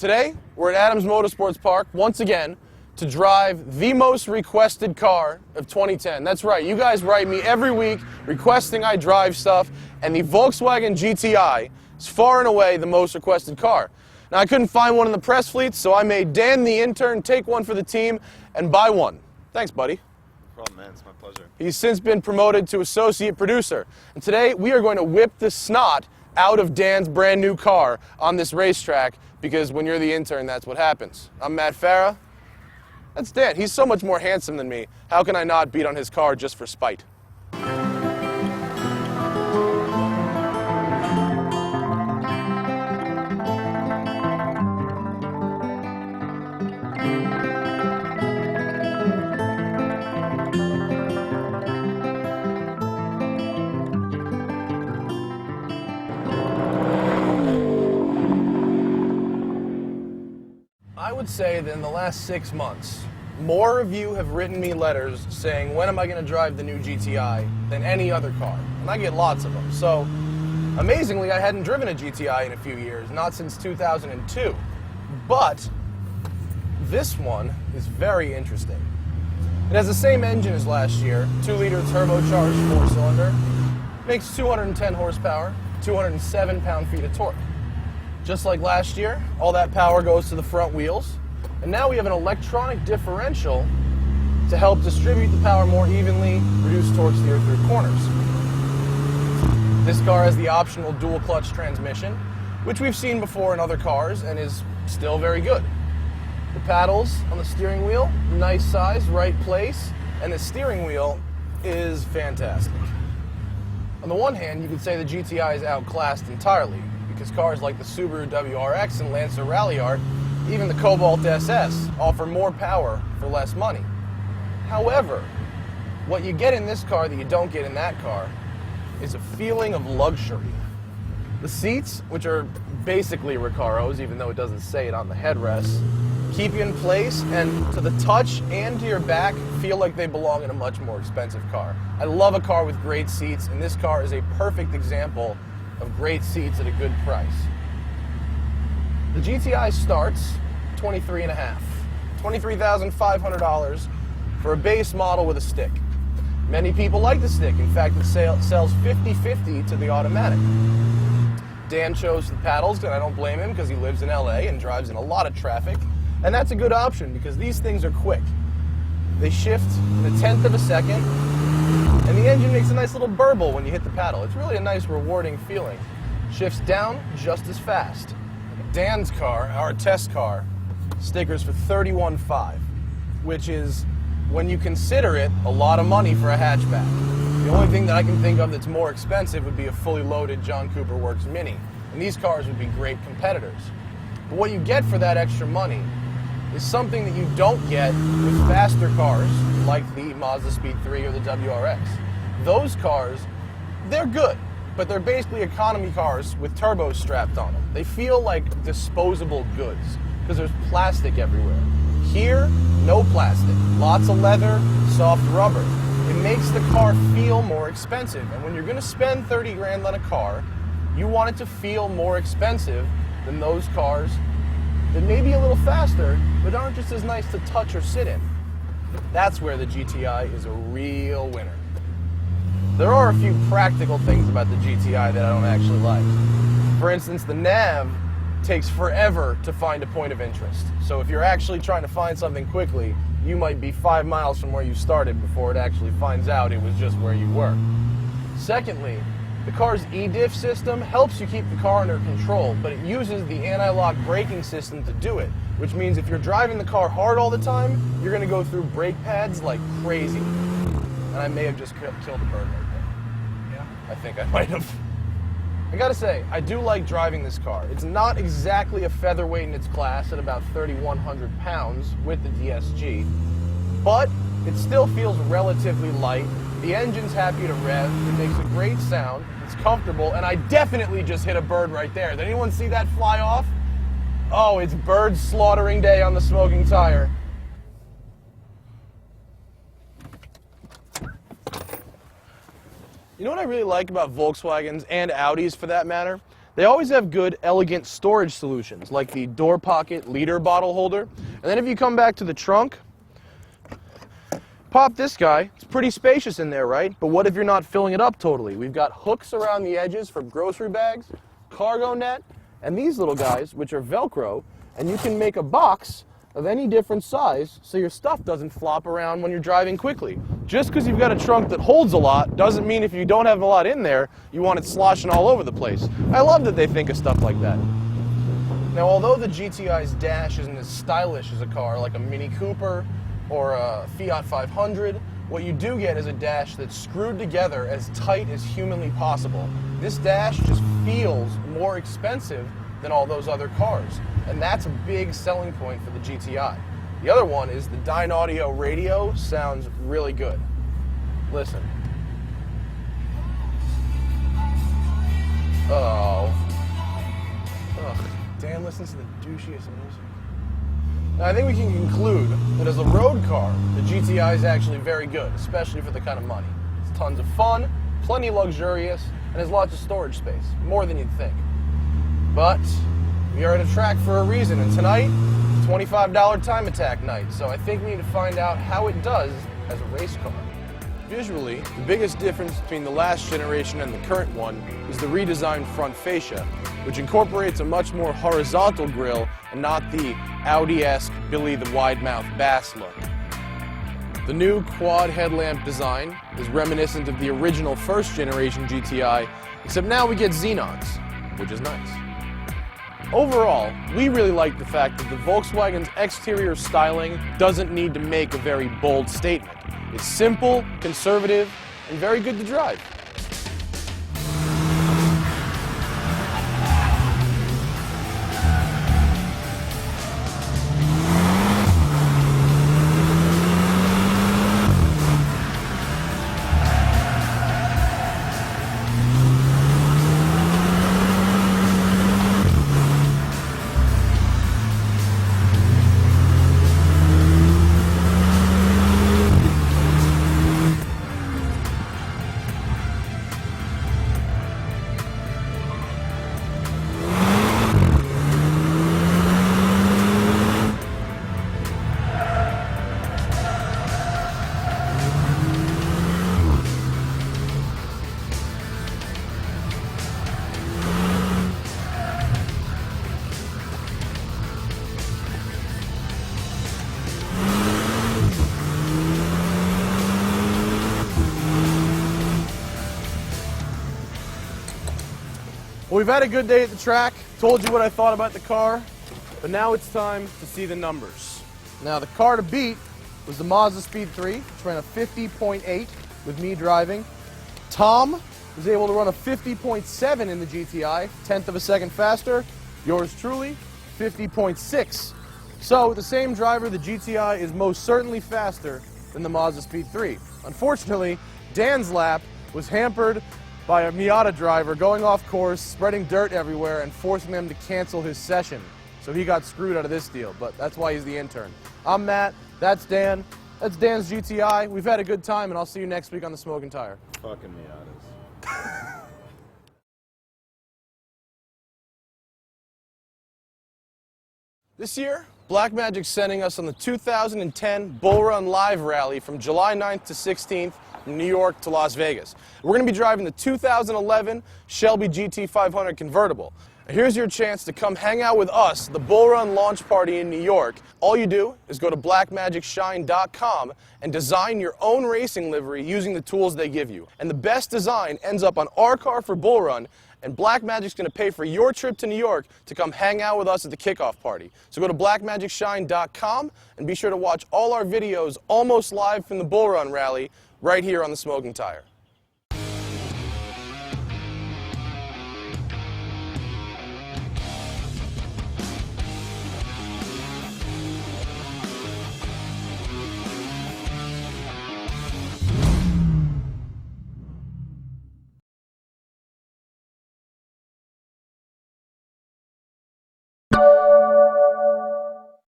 Today, we're at Adams Motorsports Park once again to drive the most requested car of 2010. That's right, you guys write me every week requesting I drive stuff, and the Volkswagen GTI is far and away the most requested car. Now, I couldn't find one in the press fleet, so I made Dan the intern take one for the team and buy one. Thanks, buddy. No problem, man. It's my pleasure. He's since been promoted to associate producer. And today, we are going to whip the snot out of Dan's brand new car on this racetrack, because when you're the intern, that's what happens. I'm Matt Farah. That's Dan. He's so much more handsome than me. How can I not beat on his car just for spite? I would say that in the last 6 months, more of you have written me letters saying, when am I going to drive the new GTI, than any other car. And I get lots of them. So, amazingly, I hadn't driven a GTI in a few years, not since 2002. But this one is very interesting. It has the same engine as last year, 2-liter turbocharged 4-cylinder, makes 210 horsepower, 207 pound-feet of torque. Just like last year, all that power goes to the front wheels, and now we have an electronic differential to help distribute the power more evenly, reduce torque steer through corners. This car has the optional dual clutch transmission, which we've seen before in other cars and is still very good. The paddles on the steering wheel, nice size, right place, and the steering wheel is fantastic. On the one hand, you could say the GTI is outclassed entirely, because cars like the Subaru WRX and Lancer Ralliart, even the Cobalt SS, offer more power for less money. However, what you get in this car that you don't get in that car is a feeling of luxury. The seats, which are basically Recaros, even though it doesn't say it on the headrest, keep you in place, and to the touch and to your back, feel like they belong in a much more expensive car. I love a car with great seats, and this car is a perfect example of great seats at a good price. The GTI starts $23,500 for a base model with a stick. Many people like the stick. In fact, it sells 50-50 to the automatic. Dan chose the paddles, and I don't blame him because he lives in LA and drives in a lot of traffic. And that's a good option because these things are quick. They shift in 1/10 of a second, and the engine makes a nice little burble when you hit the paddle. It's really a nice, rewarding feeling. Shifts down just as fast. Dan's car, our test car, stickers for $31,500, which is, when you consider it, a lot of money for a hatchback. The only thing that I can think of that's more expensive would be a fully loaded John Cooper Works Mini, and these cars would be great competitors. But what you get for that extra money is something that you don't get with faster cars like the Mazda Speed 3 or the WRX. Those cars, they're good, but they're basically economy cars with turbos strapped on them. They feel like disposable goods because there's plastic everywhere. Here, no plastic. Lots of leather, soft rubber. It makes the car feel more expensive. And when you're going to spend 30 grand on a car, you want it to feel more expensive than those cars that may be a little faster, but aren't just as nice to touch or sit in. That's where the GTI is a real winner. There are a few practical things about the GTI that I don't actually like. For instance, the nav takes forever to find a point of interest. So if you're actually trying to find something quickly, you might be 5 miles from where you started before it actually finds out it was just where you were. Secondly, the car's e-diff system helps you keep the car under control, but it uses the anti-lock braking system to do it, which means if you're driving the car hard all the time, you're going to go through brake pads like crazy. And I may have just killed a bird right there. Yeah? I think I might have. I gotta say, I do like driving this car. It's not exactly a featherweight in its class at about 3,100 pounds with the DSG, but it still feels relatively light. The engine's happy to rev, it makes a great sound, it's comfortable, and I definitely just hit a bird right there. Did anyone see that fly off? Oh, it's bird slaughtering day on the smoking tire. You know what I really like about Volkswagens, and Audis for that matter? They always have good, elegant storage solutions, like the door pocket liter bottle holder. And then if you come back to the trunk, pop this guy. It's pretty spacious in there, right? But what if you're not filling it up totally? We've got hooks around the edges for grocery bags, cargo net, and these little guys, which are Velcro, and you can make a box of any different size so your stuff doesn't flop around when you're driving quickly. Just because you've got a trunk that holds a lot doesn't mean if you don't have a lot in there, you want it sloshing all over the place. I love that they think of stuff like that. Now, although the GTI's dash isn't as stylish as a car like a Mini Cooper or a Fiat 500, what you do get is a dash that's screwed together as tight as humanly possible. This dash just feels more expensive than all those other cars, and that's a big selling point for the GTI. The other one is the Dynaudio radio sounds really good. Listen. Oh. Ugh. Dan listens to the douchiest music. Now, I think we can conclude that as a road car, the GTI is actually very good, especially for the kind of money. It's tons of fun, plenty luxurious, and has lots of storage space, more than you'd think. But we are at a track for a reason, and tonight, $25 time attack night, so I think we need to find out how it does as a race car. Visually, the biggest difference between the last generation and the current one is the redesigned front fascia, which incorporates a much more horizontal grille and not the Audi-esque Billy the Wide-Mouth Bass look. The new quad headlamp design is reminiscent of the original first generation GTI, except now we get xenons, which is nice. Overall, we really like the fact that the Volkswagen's exterior styling doesn't need to make a very bold statement. It's simple, conservative, and very good to drive. Well, we've had a good day at the track, told you what I thought about the car, but now it's time to see the numbers. Now, the car to beat was the Mazda Speed 3, which ran a 50.8 with me driving. Tom was able to run a 50.7 in the GTI, 1/10 of a second faster. Yours truly, 50.6. So, with the same driver, the GTI is most certainly faster than the Mazda Speed 3. Unfortunately, Dan's lap was hampered by a Miata driver going off course, spreading dirt everywhere, and forcing them to cancel his session. So he got screwed out of this deal, but that's why he's the intern. I'm Matt, that's Dan, that's Dan's GTI. We've had a good time, and I'll see you next week on the Smoking Tire. Fucking Miatas. This year, Blackmagic's sending us on the 2010 Bull Run Live Rally from July 9th to 16th from New York to Las Vegas. We're going to be driving the 2011 Shelby GT500 convertible. Here's your chance to come hang out with us, the Bull Run launch party in New York. All you do is go to blackmagicshine.com and design your own racing livery using the tools they give you. And the best design ends up on our car for Bull Run, and Blackmagic's going to pay for your trip to New York to come hang out with us at the kickoff party. So go to blackmagicshine.com and be sure to watch all our videos almost live from the Bull Run rally right here on the Smoking Tire.